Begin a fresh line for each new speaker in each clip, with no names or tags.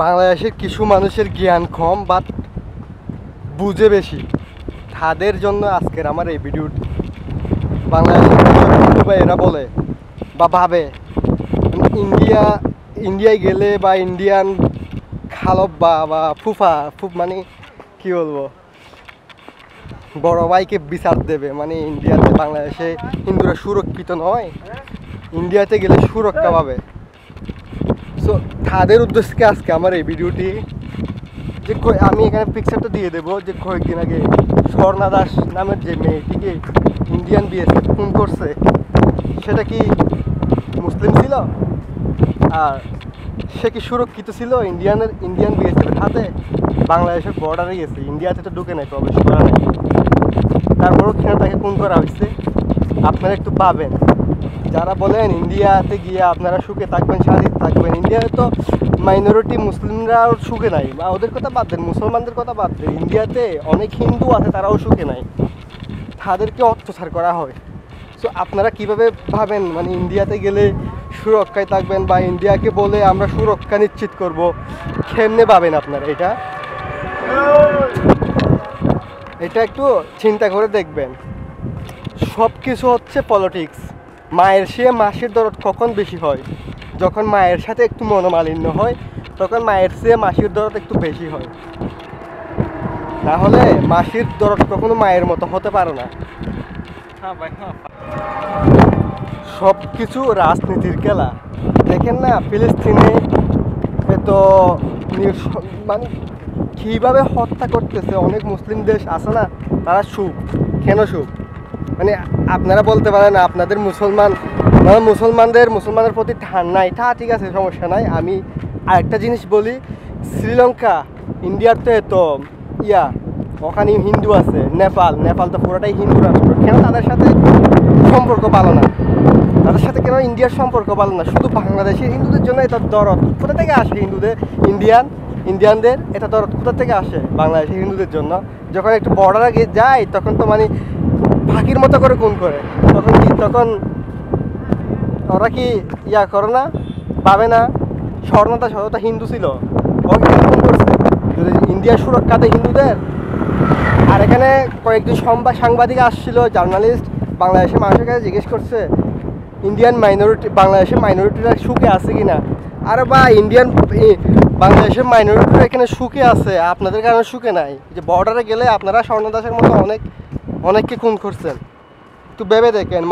বাংলাদেশের কিছু মানুষের জ্ঞান কম বাট বুঝে বেশি, তাদের জন্য আজকের আমার এই ভিডিওটি। বাংলাদেশের বন্ধু বা এরা বলে বা ভাবে ইন্ডিয়ায় গেলে বা ইন্ডিয়ান খালব বা ফুফ মানে কি বলবো, বড় ভাইকে বিচার দেবে, মানে ইন্ডিয়াতে বাংলাদেশে হিন্দুরা সুরক্ষিত নয়, ইন্ডিয়াতে গেলে সুরক্ষা পাবে। সো তাদের উদ্দেশ্যে আজকে আমার এই ভিডিওটি, যে আমি এখানে পিকচারটা দিয়ে দেবো যে কয়েকদিন আগে স্বর্ণা দাস নামের যে মেয়েটিকে ইন্ডিয়ান বিএসএফ খুন করছে, সেটা কি মুসলিম ছিল? আর সে কি সুরক্ষিত ছিল ইন্ডিয়ান বিএসএফের হাতে? বাংলাদেশের বর্ডারে গেছে, ইন্ডিয়াতে তো ঢুকে নাই, প্রবেশ করা নেই, তারপরও কেন তাকে খুন করা হয়েছে? আপনারা একটু ভাবেন। যারা বলেন ইন্ডিয়াতে গিয়ে আপনারা সুখে থাকবেন, স্বাধীন থাকবেন, ইন্ডিয়াতে তো মাইনরিটি মুসলিমরাও সুখে নাই, বা ওদের কথা বাদ দেন, মুসলমানদের কথা বাদ দেন, ইন্ডিয়াতে অনেক হিন্দু আছে তারাও সুখে নাই, তাদেরকে অত্যাচার করা হয়। সো আপনারা কিভাবে ভাবেন মানে ইন্ডিয়াতে গেলে সুরক্ষায় থাকবেন, বা ইন্ডিয়াকে বলে আমরা সুরক্ষা নিশ্চিত করব, কেমনে ভাবেন আপনারা? এটা একটু চিন্তা করে দেখবেন। সব কিছু হচ্ছে পলিটিক্স। মায়ের চেয়ে মাসির দরদ কখন বেশি হয়? যখন মায়ের সাথে একটু মনোমালিন্য হয়, তখন মায়ের চেয়ে মাসির দরদ একটু বেশি হয়, তাহলে মাসির দরদ কখনো মায়ের মতো হতে পারে না। সব কিছু রাজনীতির খেলা। দেখেন না ফিলিস্তিনে এত মানে কীভাবে হত্যা করতেছে, অনেক মুসলিম দেশ আছে না, তারা সুখ কেন সুখ? মানে আপনারা বলতে পারেন আপনাদের মুসলমানদের প্রতি ঠান নাই, তা ঠিক আছে, সমস্যা নাই। আমি আরেকটা জিনিস বলি, শ্রীলঙ্কা ইন্ডিয়ার তো এত ওখানে হিন্দু আছে, নেপাল তো পুরোটাই হিন্দু রাষ্ট্র, কেন তাদের সাথে সম্পর্ক ভালো না? তাদের সাথে কেন ইন্ডিয়ার সম্পর্ক ভালো না? শুধু বাংলাদেশের হিন্দুদের জন্য এটা দরদ কোথা থেকে আসে? ইন্ডিয়ানদের এটা দরদ কোথা থেকে আসে বাংলাদেশের হিন্দুদের জন্য? যখন একটু বর্ডারে গিয়ে যায় তখন তো মানে পাখির মতো করে খুন করে, তখন ওরা কি করে না, পাবে না? স্বর্ণতা হিন্দু ছিল, ওকে খুন করছে যদি ইন্ডিয়ার সুরক্ষা দেয় হিন্দুদের। আর এখানে কয়েকজন সাংবাদিক আসছিল, জার্নালিস্ট, বাংলাদেশের মানুষের কাছে জিজ্ঞেস করছে বাংলাদেশের মাইনরিটিরা সুখে আছে কিনা। আরে বা বাংলাদেশের মাইনরিটিরা এখানে সুখে আছে, আপনাদের কারণে সুখে নাই। যে বর্ডারে গেলে আপনারা স্বর্ণদাসের মতো অনেককে খুন করছেন। একটু ভেবে দেখেন,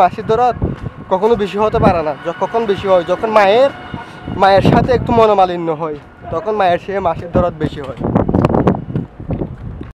মাসির দরদ কখনো বেশি হতে পারে না। কখন বেশি হয়? যখন মায়ের সাথে একটু মনোমালিন্য হয়, তখন মায়ের মাসির দরদ বেশি হয়।